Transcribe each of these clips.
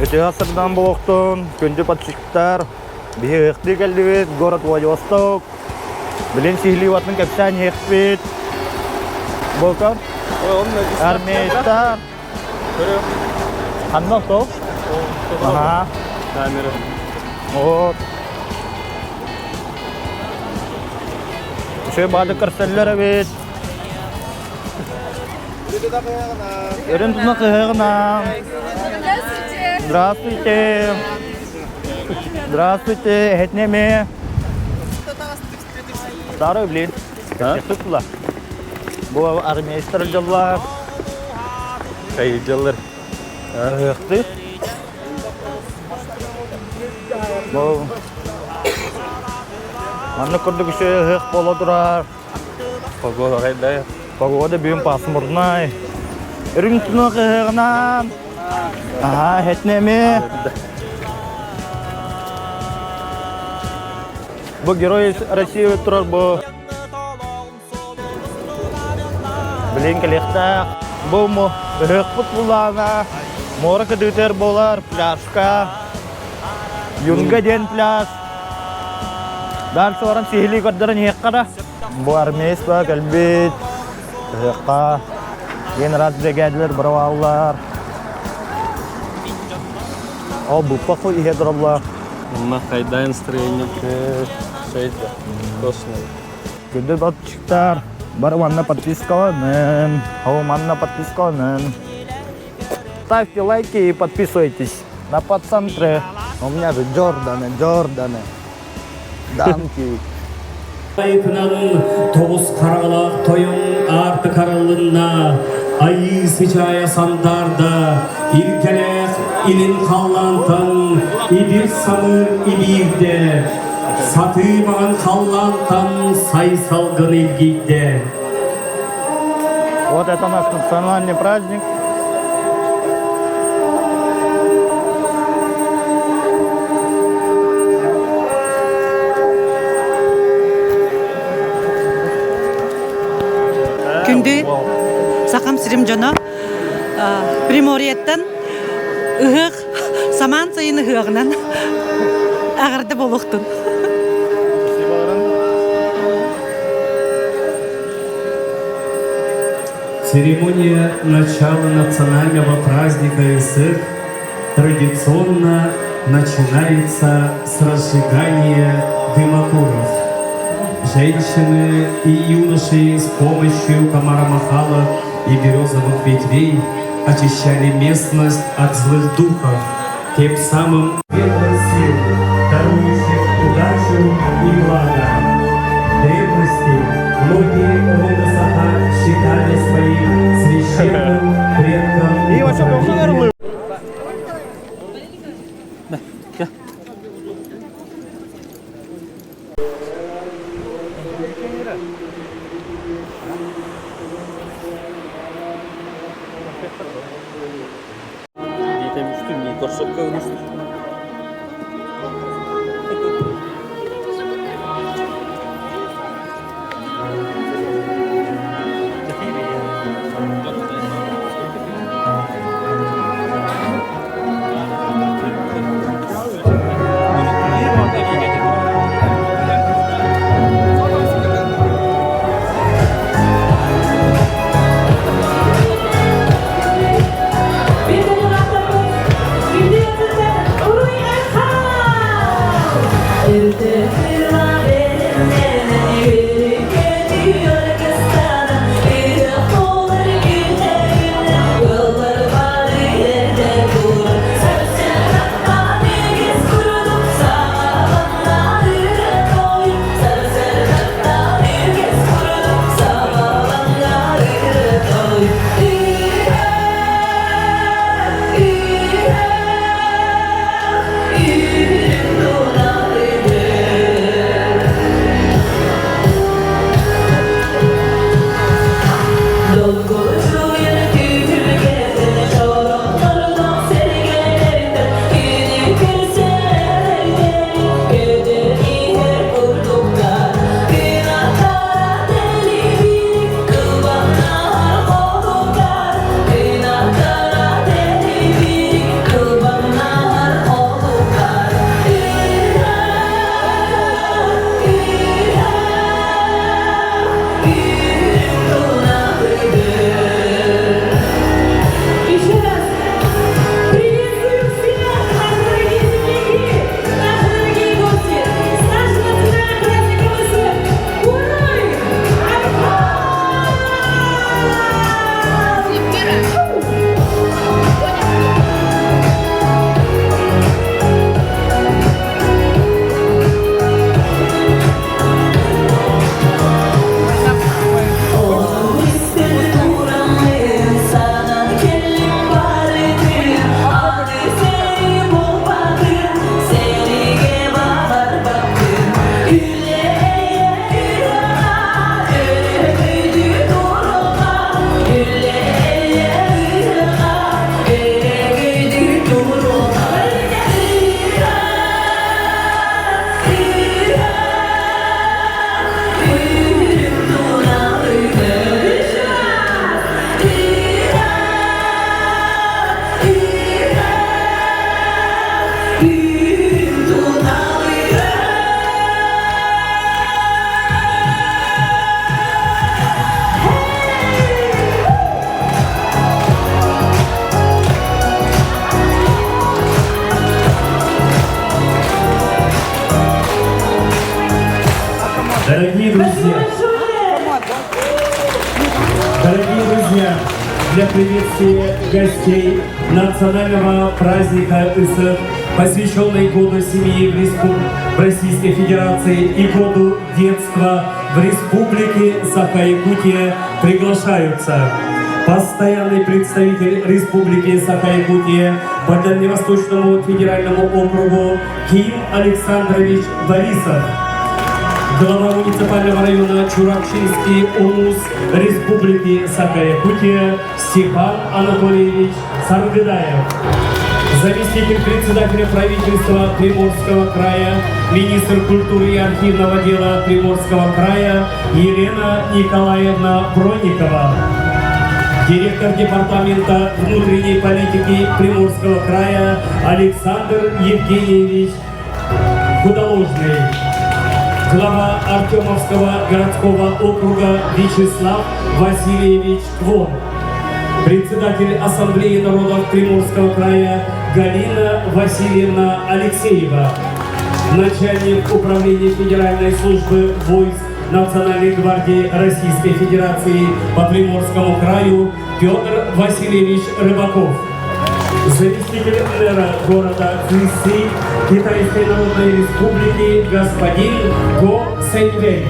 Өте ғасырдан болуқтың, күнді подшықтар, бігі ұқты кәлдібет, город Владивосток. Білен сихливатын кәпсән еқпет. Болқан? Армейстар. Қаннақ сол? Аха. Камера. Вот. Еще бады кірсәллер әбет. Өрін тұзына қығығына. Здравствуйте. Здравствуйте. Әтнеме. Старый, блин. Тұтыла. Бұл армейстар жылар. Қай жылар? Ықты. Бұл. Анны күрді күші ұқ бола тұрар. Погода қайдай? Погода бүйін пасмұрнай. Үрін тұны қығығынан. Аха, әтнеме. Бұл герой Россия тұрар бұл. Білен кәлектақ. Бұл мұ ұқ бұт бұлана. Моры күдітер болар пляжка. Юнга ден пляж. Дан соғырын сихили көрдірін еққара. Бұл армейс ба, кәлбет. Еққа. Генерал бригадилер, браваллар. Ал бұл пақы ехедір Allah. Мұна қайдай настроение шайды. Тошны. Күнді батчықтар. Бар манна подпискаланын. Ау манна подпискаланын. Ставьте лайки и подписывайтесь на подцентры. У меня же Джорданы. Данки. Ayıpınan toğuz karalak toyun artı karalığına ayı sıcaya sandarda ilkelek ilin kallantan idir samır ibirde satıyman kallantan say salgın ilgide. Вот это у нас национальный праздник. Күнді сақам сірім жоны Приморьеттен ұғық, саман сайын ұғығынан ағырды болуқтын. Церемония начала национального праздника ИСР традиционно начинается с разжигания дымокуров. Женщины и юноши с помощью комара-махала и березовых ветвей очищали местность от злых духов, тем самым первой силы, дарующих удачу и благо. В древности многие рода саха считали своим священным предком и покровителем. Детям үстін, не көрсөкке өңістір. друзья! Дорогие друзья, для приветствия гостей национального праздника ИСФ, посвященный году семьи в Российской Федерации и году детства в Республике Саха-Якутия, приглашаются постоянный представитель Республики Саха-Якутия по Дальневосточному федеральному округу Ким Александрович Борисов, глава муниципального района Чуракчинский УНУС Республики Саха-Якутия Степан Анатольевич Саргыдаев, заместитель председателя правительства Приморского края, министр культуры и архивного дела Приморского края Елена Николаевна Бронникова, директор департамента внутренней политики Приморского края Александр Евгеньевич Худоложный, глава Артемовского городского округа Вячеслав Васильевич Квон, председатель Ассамблеи народов Приморского края Галина Васильевна Алексеева, начальник управления Федеральной службы войск Национальной гвардии Российской Федерации по Приморскому краю Петр Васильевич Рыбаков, заместитель мэра города Цюйси Китайской Народной Республики господин Го Сэньвэй.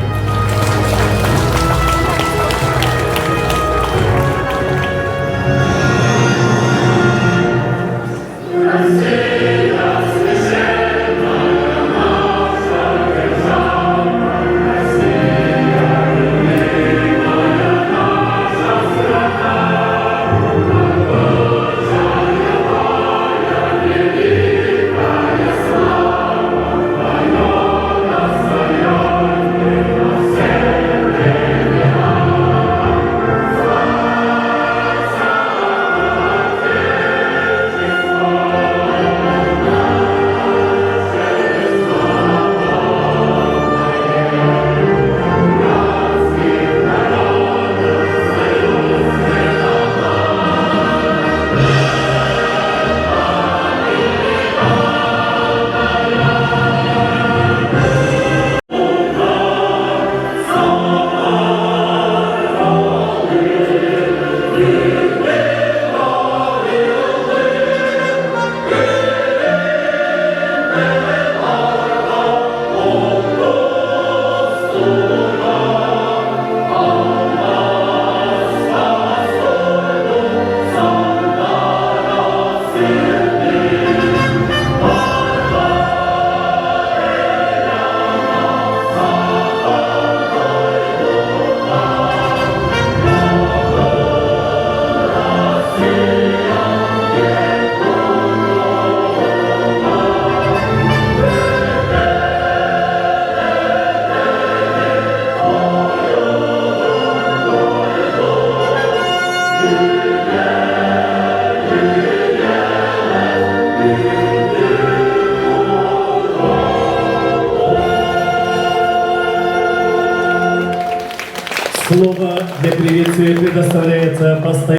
Слово для приветствия предоставляется постоянно.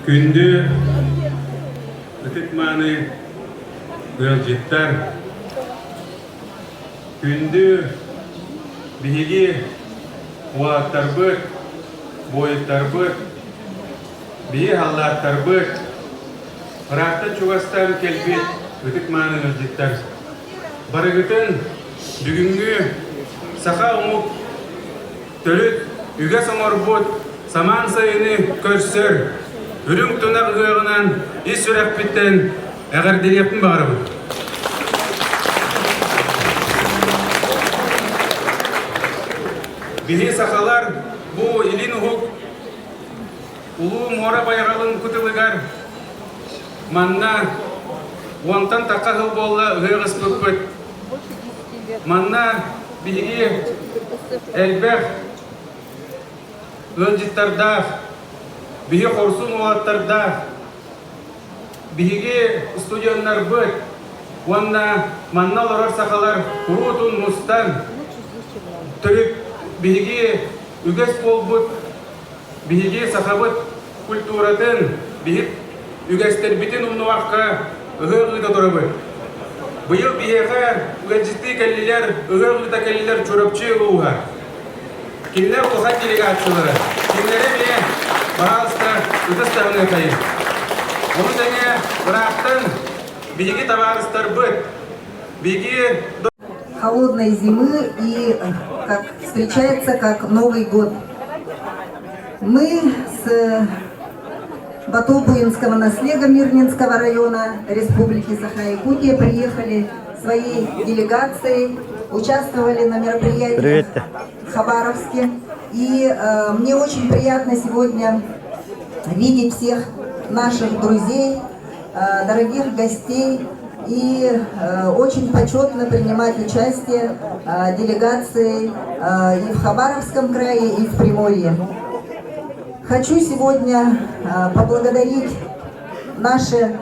Күнді үтікманы өлжеттар, күнді бігі уаттар бұд, бойыттар бұд, бігі халлаттар бұд, Рақта Чугастан келбет үтікманы өлжеттар. Барығытын бүгінгі сақа ұмық төліт үге самар бұд, саман сайыны көрсір, Үрің тұнақ ғығынан ес үрәк біттен әғірделепін бағары бұд. Бігі сақалар бұл елін ұғық, ұлы мора байғалын күтілігар, манна уантан таққа ғыл болла ғығыз бүкпіт. Манна бігі әлбәқ өлжіттардақ, Биһи хорсун уаттарда, биһиги студионнар быт, уанна манналарар сақалар урутун мустан, түрік биһиги үгес болбут, биһиги сақабыт культуратын, биһи үгестер битин умнуаққа ұғығыда тұрабыт. Бұйыл биһиға үгәджісті кәлілер, ұғығыда кәлілер чурапчы ұға. Kimler Kokat delegatsiyaları. Kimlere bile bağlısta üdüstavını kayın. Onu dene bıraktın. Bilgi tavarыстар быт. Bilgi холодной зимы и как встречается как Новый год. Мы с Батоубуинского наслега Мирнинского района Республики Саха-Якутия приехали своей делегацией, участвовали на мероприятии в Хабаровске. И мне очень приятно сегодня видеть всех наших друзей, дорогих гостей. И очень почетно принимать участие делегации и в Хабаровском крае, и в Приморье. Хочу сегодня поблагодарить наше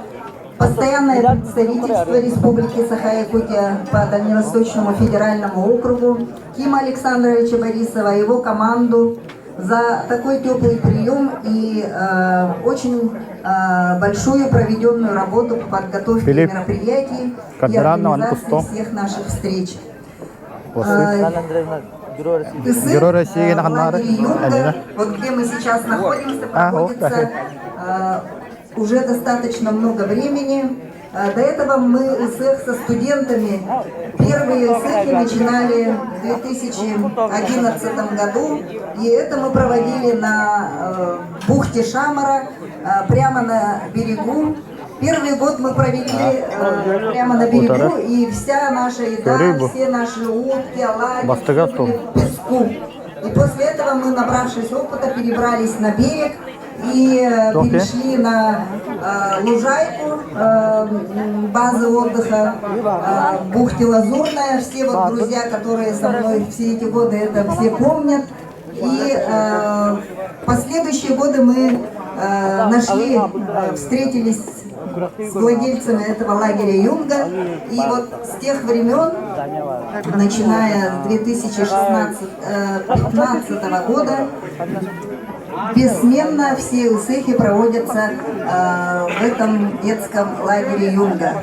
постоянное представительство Республики Саха-Якутия по Дальневосточному федеральному округу, Кима Александровича Борисова и его команду за такой теплый прием и очень большую проведенную работу по подготовке мероприятий и организации всех наших встреч. Герой России, лагерь Юнга, вот где мы сейчас находимся, находится уже достаточно много времени. До этого мы ИСЭХ со студентами, первые ИСЭХи начинали в 2011 году, и это мы проводили на бухте Шамара, прямо на берегу. Первый год мы провели прямо на берегу, и вся наша еда, все наши утки, оладьи, в песку. И после этого мы, набравшись опыта, перебрались на берег и перешли на лужайку базы отдыха в бухте Лазурная. Все вот друзья, которые со мной все эти годы, это все помнят. И в последующие годы мы встретились с владельцами этого лагеря Юнга. И вот с тех времен, начиная с 2015 года, бессменно все ИСЭХи проводятся в этом детском лагере Юнга.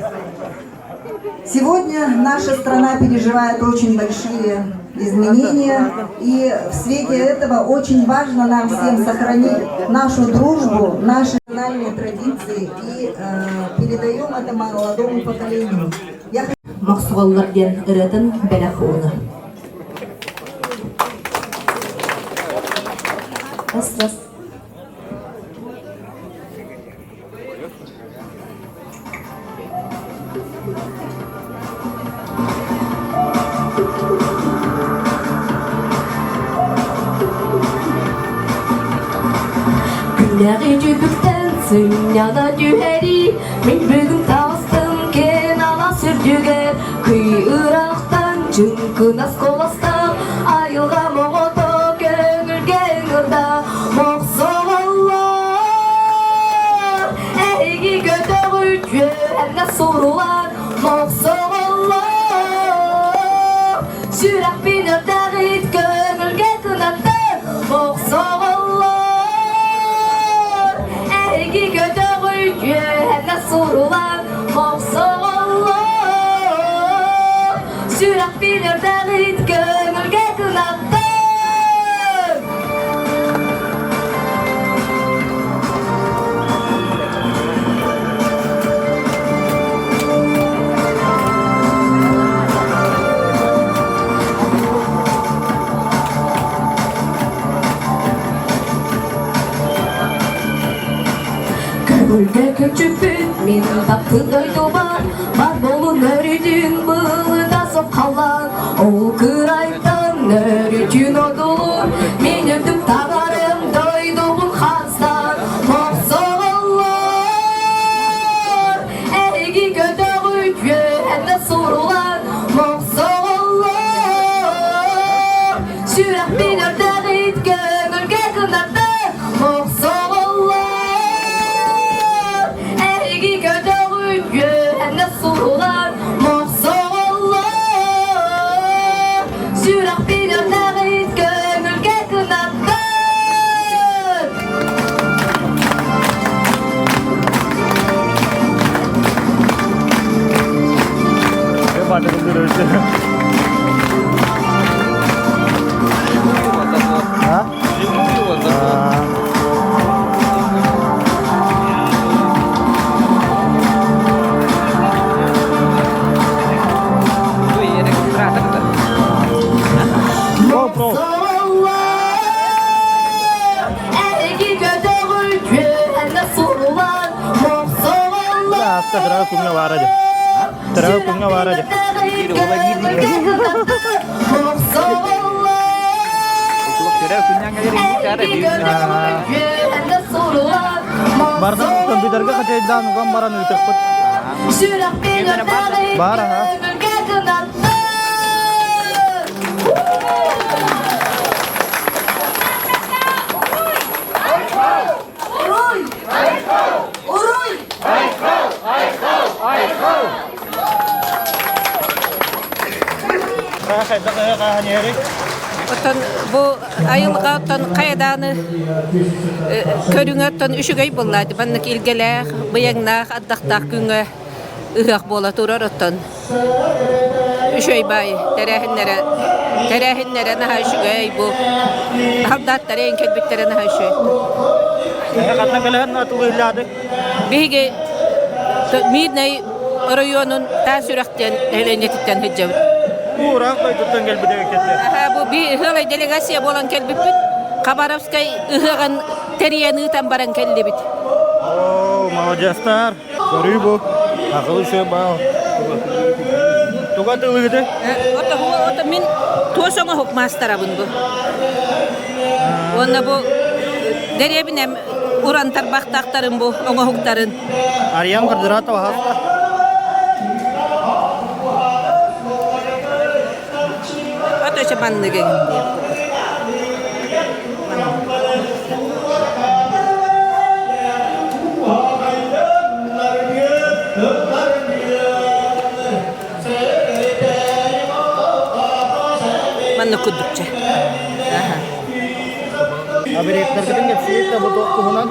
Сегодня наша страна переживает очень большие изменения, и в свете этого очень важно нам всем сохранить нашу дружбу, наши национальные традиции и передаем это молодому поколению. Максуаллардан ыратын бәләхуны. Раз. Күлләге жүбіктен сүйняда дүхәри, мен бүгін тағыстым кен ала сүрдіге, күй ұрақтан жүнкін асқоласта, айылға моғото көңілге ыңырда, моқсоғалар, әйгі көтөг үтжі, әнне сұрулар, моқсоғалар, сүрәк бинер дәғит көңілге кынатты, моқсоғалар, әйгі көтөг үтжі, әнне сұрулар, моқсоғалар, сүрәк бинер дәғит көңілге кынатты. Көңілге көчіппін, мен таптыдай тобар, бар болу нөрідің бұлыда соққалар. Ол қырайттан нөрідің одылыр, мен өтіп тағарым дойдығын қастар. Моқсоғалар, әйгі көтөг үтжі, әнне сұрулар. Моқсоғалар, сүрәк бинер дәғит көңілге кынатты. Моқсоғалар, әйгі көтөг үтжі, әнне сұрулар. Моқсоғалар, сүрәк бинер дәғит көңілге кынатты. Hadi Terang kunga waraja. Terang kunga waraja. Barang komputer ka kasi dan gambaran itu cepet. Barang ha. Otan bu ayılga otan kaydanı körüngö otan üşügöy bolladı. Bannak ilgeler bıyangnak addaqtaq güngö ıhaq bola turar otan. Üşöy bay terehinlere naha üşügöy bu. Haldatları en kelbitleri naha üşöy. Katna kalahan atu iladı. Bihige midnay rayonun tasürakten elenetitten hecavut. Kurang kau itu tinggal beda kita. Bu bir hılay delegasiya bolan kelbipit. Kabarovskay ıhıgan teriyanı tam baran kelbipit. Oh, mau jastar. Sorry bu. Aku sih mau. Tuga tu gitu. Ota min tuasonga hok master abun bu. Onna bu deriye binem urantar baktaktarın bu onga hoktarın. Aryan kerja atau hasta. Ota çaban nege. Manna kudukça. Abi rektor ketinggal sih, tapi tu kuhunan.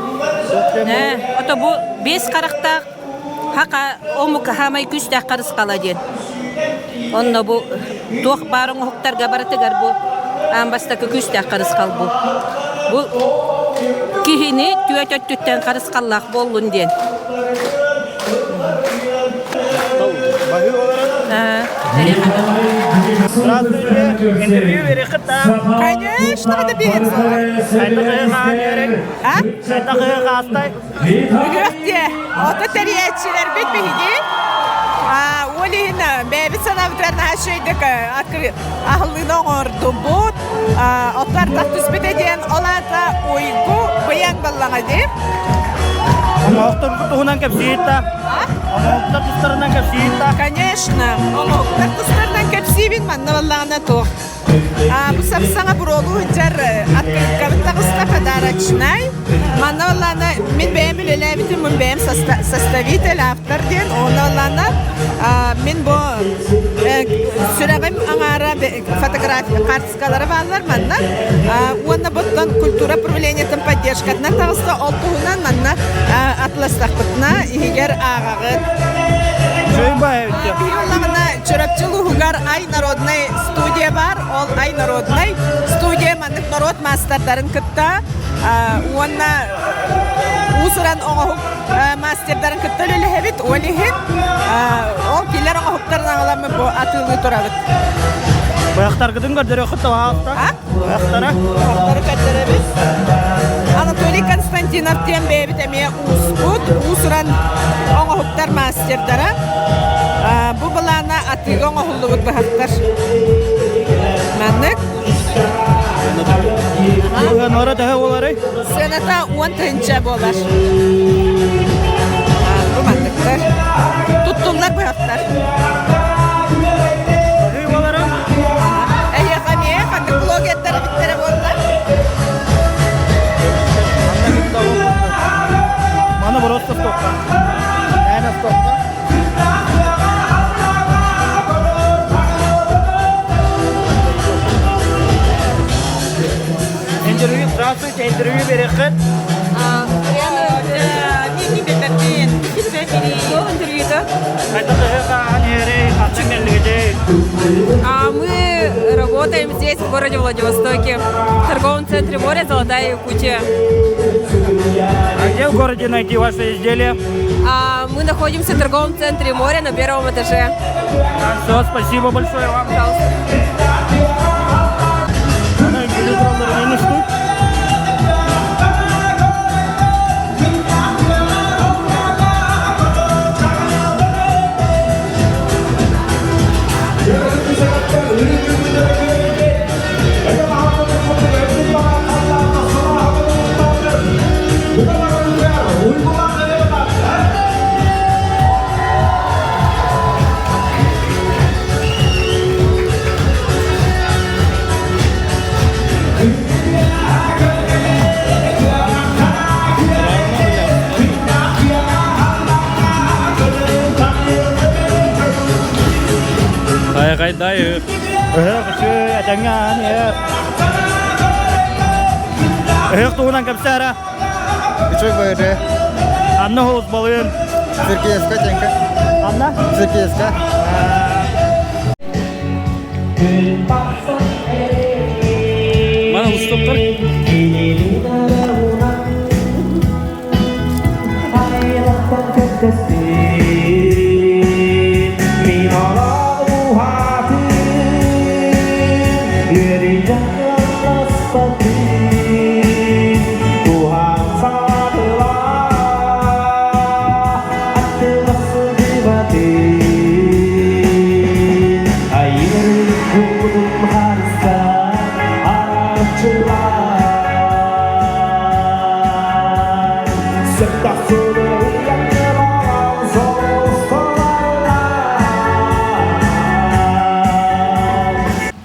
Ota bu 5 qarakta haqa omuk hamay küçte qarız qalajen. Onna bu toq barın hoktar gabaratigar bu ambasta küçte qarız qal bu. Bu kihini tüyötöttütten qarız qallaq bollun den. Bahi olarak. Interview verecek tak? Конечно, это берется. Saya tak kaya kahanyere. Ha? Saya tak kaya kahastay. Ügürtye. Ota teriyatçiler bitmeydi. Olihin bebi sanavlarına her şeydik akır ahlına ordu bu. Otlar da tüspet eden olar da uygu bayan ballanadı. Ama oktor kutuhunan kep sita. Ama oktor tustarunan kep sita. Конечно. Otlar tüstarından kepsivin manna ballana toh. Bu sapsana burolu hüccar kavıttağısta padarachnay. Manna ballana min beğen bilele bitim min beğen sastavitel aftar diyen ona ballana min bu süregim angara fotoğrafi kartskaları varlar manna. Ona bottan kultura правлениятын поддержкатна тағыста олтуынан манна атластақпытна игер ағағыт. Şöyle bayağı. Бийоллағына чөрөпчүлу хугар ай народный студия бар, ол ай народный студия мандык народ мастerdарын кытта. Уанна усуран оңохук мастердарын кытта лөлі хебит, олихит. Ол келер оңохуктарын аңаламы бу атылы турабыт. Bayaktar kedeng kan dari kota hasta. Bayaktara. Оңохуктары каттеребит. Анатолий Константинов тем бебит эме успут, усуран оңохуктар мастердара. Bu balana atıyla oğulluğut bahattır. Manlık. Nora daha olar. Senata 10 bolar. Bu manlıktır. Tuttumlar bahattır. Bahi olar. Yakamiye kandık blogetleri bittere bollar. Mana burası stokta. Yani stokta. Interview, здравствуйте, интервью берекет. Не бетатин. Интервью-то. Это тоже kahanyere, хатсен лиде. Мы работаем здесь, в городе Владивостоке, в торговом центре «Море. Золотая Якутия». А где в городе найти ваши изделия? Мы находимся в торговом центре «Море» на 1-м этаже. Все, спасибо большое вам. Пожалуйста. Kayday. Kışı etengan yer. Tuğunan kapsara. Küçük böyle. Anna hoz balığın. Türkiye'ska cenke. Anna? Türkiye'ska. Mana ustoklar.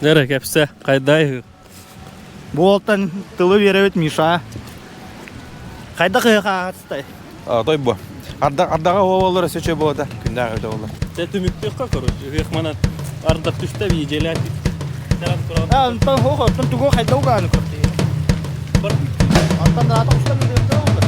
Nere kapsa kayday. Bu oltan tılı verevit Mişa. Kayda kıyıka atstay. Той бу. Ардаға олар сөче болады. Күндәр өтә олар. Ты мектеп как короче. Их мана ардак түстә виделят. Тарап турап. Антон хохо, антон туго кайда уганы көрті. Антон дата ұстан берді олды.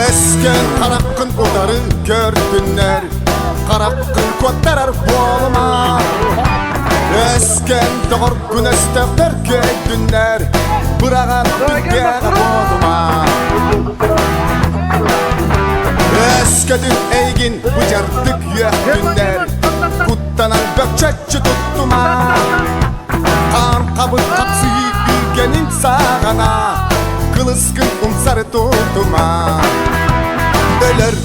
Esken karakkın otarı gördünler. Karakkın kotarar bolma. Esken doğur güneşte gördünler. Bırakan dünya bolma. Eskedin eygin bıcardık yöktünler. Kuttanan bökçetçi tuttuma. Kan kabı kapsıyı bilgenin sağana. Kılıskın umsarı tutuma. Ölür